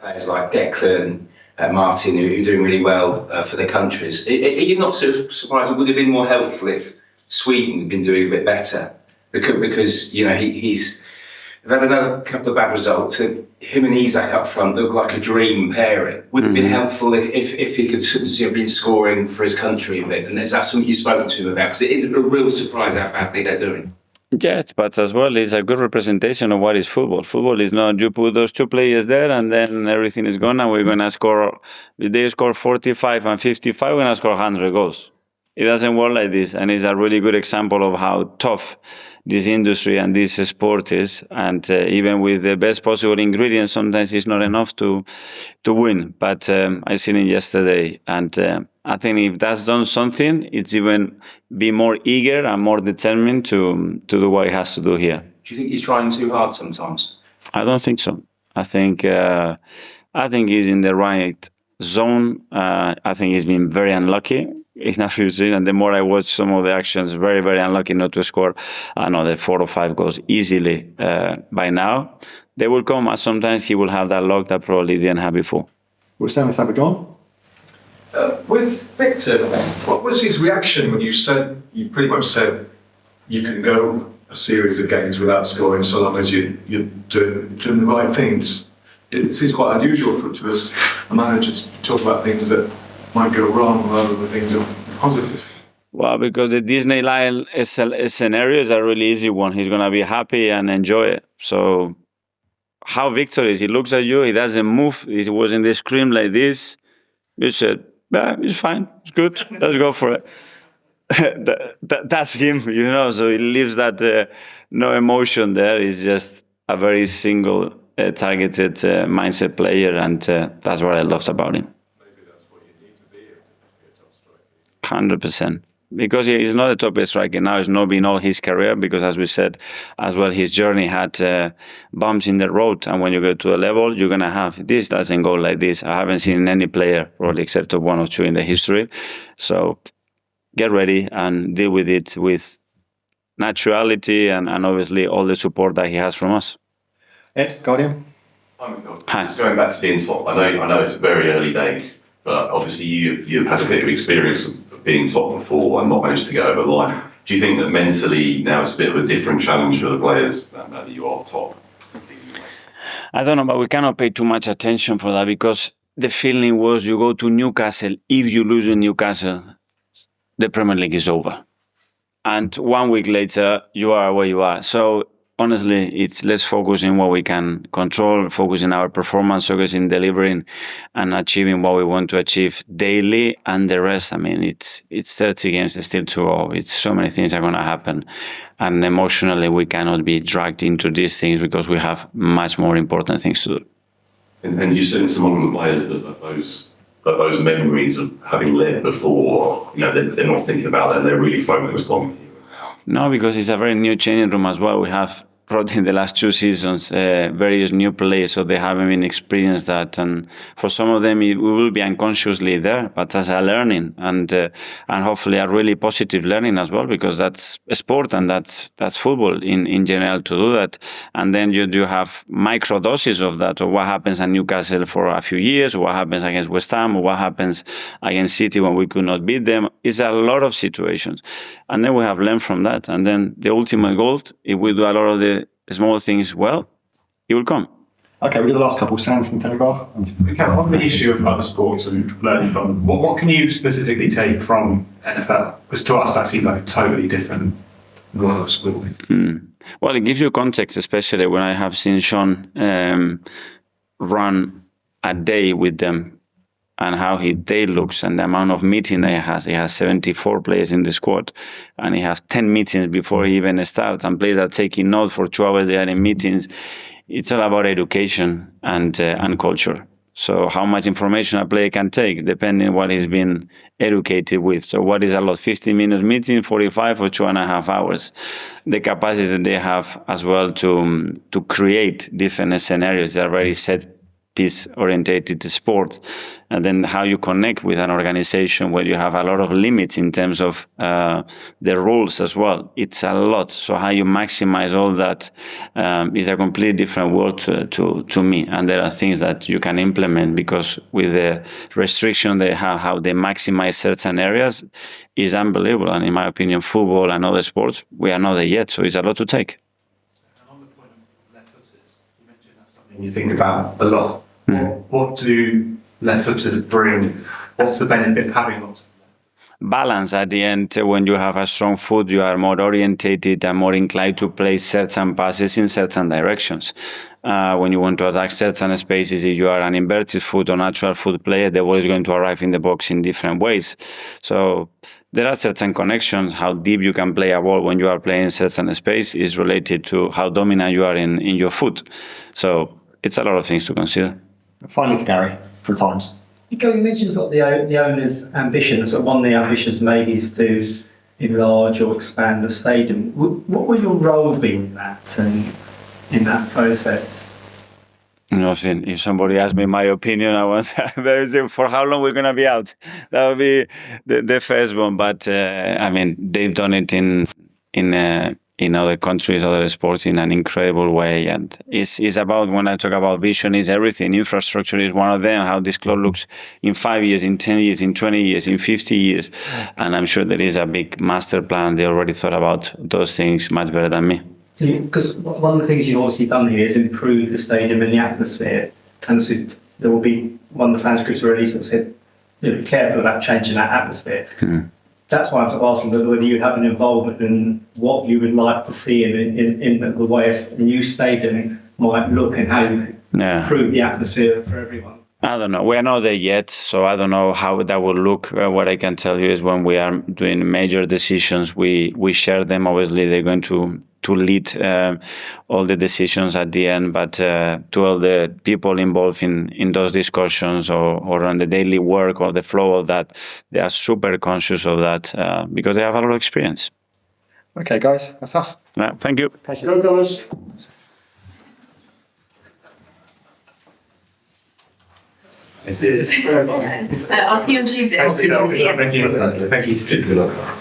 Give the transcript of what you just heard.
players like Declan, Martin, who are doing really well for their countries. Are you not sort of surprised? It would have been more helpful if Sweden had been doing a bit better, because you know he's had another couple of bad results. And him and Isak up front look like a dream pairing. Would have been helpful if he could sort of been scoring for his country a bit. And is that something you've spoken to him about? Because it is a real surprise how badly they're doing. Yes, but as well, it's a good representation of what is football. Football is not you put those two players there and then everything is gone and we're going to score. If they score 45 and 55, we're going to score 100 goals. It doesn't work like this, and it's a really good example of how tough this industry and this sport is. And even with the best possible ingredients, sometimes it's not enough to win. But I seen it yesterday, and I think if that's done something, it's even be more eager and more determined to do what it has to do here. Do you think he's trying too hard sometimes? I don't think so. I think he's in the right zone. I think he's been very unlucky in a few seasons, and the more I watch some of the actions, very, very unlucky not to score another 4 or 5 goals easily by now. They will come, and sometimes he will have that luck that probably didn't have before. We're staying with Saber John. With Viktor, what was his reaction when you pretty much said you can go a series of games without scoring so long as you're doing the right things? It seems quite unusual to us, a manager, to talk about things that might go wrong rather than things that are positive. Well, because the Disneyland scenario is a really easy one. He's going to be happy and enjoy it. So how Viktor is, he looks at you, he doesn't move, he was in the screen like this. You said, yeah, it's fine, it's good, let's go for it. That's him, you know, so he leaves that no emotion there. He's just a very single, targeted mindset player, and that's what I loved about him. 100%. Because he's not a top striker now, it's not been all his career, because as we said as well, his journey had bumps in the road, and when you go to a level, you're going to have, this doesn't go like this. I haven't seen any player, probably except of 1 or 2 in the history. So get ready and deal with it with naturality and obviously all the support that he has from us. Ed, Guardian. Hi. Just going back to being top, I know it's very early days, but obviously you've had a bit of experience of being top before and not managed to get over the line. Do you think that mentally now it's a bit of a different challenge for the players now that you are top? I don't know, but we cannot pay too much attention for that, because the feeling was you go to Newcastle, if you lose in Newcastle, the Premier League is over. And 1 week later, you are where you are. So honestly, it's let's focus in what we can control, focus in our performance, focus in delivering and achieving what we want to achieve daily, and the rest, I mean, it's 30 games still to go. It's so many things are going to happen. And emotionally, we cannot be dragged into these things because we have much more important things to do. And you sense among the players that those memories of having led before, you know, they're not thinking about that, they're really focused on. No, because it's a very new changing room as well. We have brought in the last 2 seasons various new players, so they haven't been experienced that. And for some of them, we will be unconsciously there, but as a learning and hopefully a really positive learning as well, because that's a sport and that's football in general to do that. And then you do have micro doses of that, of what happens at Newcastle for a few years, what happens against West Ham, or what happens against City when we could not beat them. It's a lot of situations. And then we have learned from that. And then the ultimate goal, if we do a lot of the small things well, it will come. Okay, we've got the last couple. Sam from Telegraph. Okay, on the issue of other sports and learning from, what can you specifically take from NFL? Because to us, that seems like a totally different world of sport. Well, it gives you context, especially when I have seen Sean run a day with them and how his day looks and the amount of meeting that he has. He has 74 players in the squad, and he has 10 meetings before he even starts, and players are taking notes for 2 hours. They are in meetings. It's all about education and culture. So how much information a player can take, depending on what he's been educated with. So what is a lot? 15 minutes meeting, 45 or 2.5 hours. The capacity that they have as well to create different scenarios. They're already set peace orientated sport, and then how you connect with an organization where you have a lot of limits in terms of the rules as well. It's a lot. So how you maximize all that is a completely different world to me. And there are things that you can implement because with the restriction they have, how they maximize certain areas is unbelievable. And in my opinion, football and other sports, we are not there yet. So it's a lot to take. You think about a lot. What do left-footers bring? What's the benefit of having lots of balance at the end? When you have a strong foot, you are more orientated and more inclined to play certain passes in certain directions. When you want to attack certain spaces, if you are an inverted foot or natural foot player, the ball is going to arrive in the box in different ways. So there are certain connections. How deep you can play a ball when you are playing in certain space is related to how dominant you are in your foot. So it's a lot of things to consider. Finally to Gary, for times. You mentioned sort of the owner's ambition. So one of the ambitions maybe is to enlarge or expand the stadium. What would your role be in that and in that process? Nothing. If somebody asks me my opinion, I want for how long we're gonna be out. That would be the first one. But I mean, they've done it in other countries, other sports in an incredible way. And it's about, when I talk about vision, is everything. Infrastructure is one of them, how this club looks in 5 years, in 10 years, in 20 years, in 50 years. And I'm sure there is a big master plan. They already thought about those things much better than me. Because one of the things you've obviously done here is improve the stadium and the atmosphere. And so there will be one of the fans groups already that said, be careful about changing that atmosphere. That's why I was asking whether you have an involvement in what you would like to see in the way a new stadium might look and how you improve the atmosphere for everyone. I don't know. We are not there yet, so I don't know how that will look. What I can tell you is when we are doing major decisions, we share them. Obviously, they're going to lead all the decisions at the end, but to all the people involved in those discussions or on the daily work or the flow of that, they are super conscious of that because they have a lot of experience. Okay, guys, that's us. Thank you. Go, Gunners. I'll see you on Tuesday. Thank you.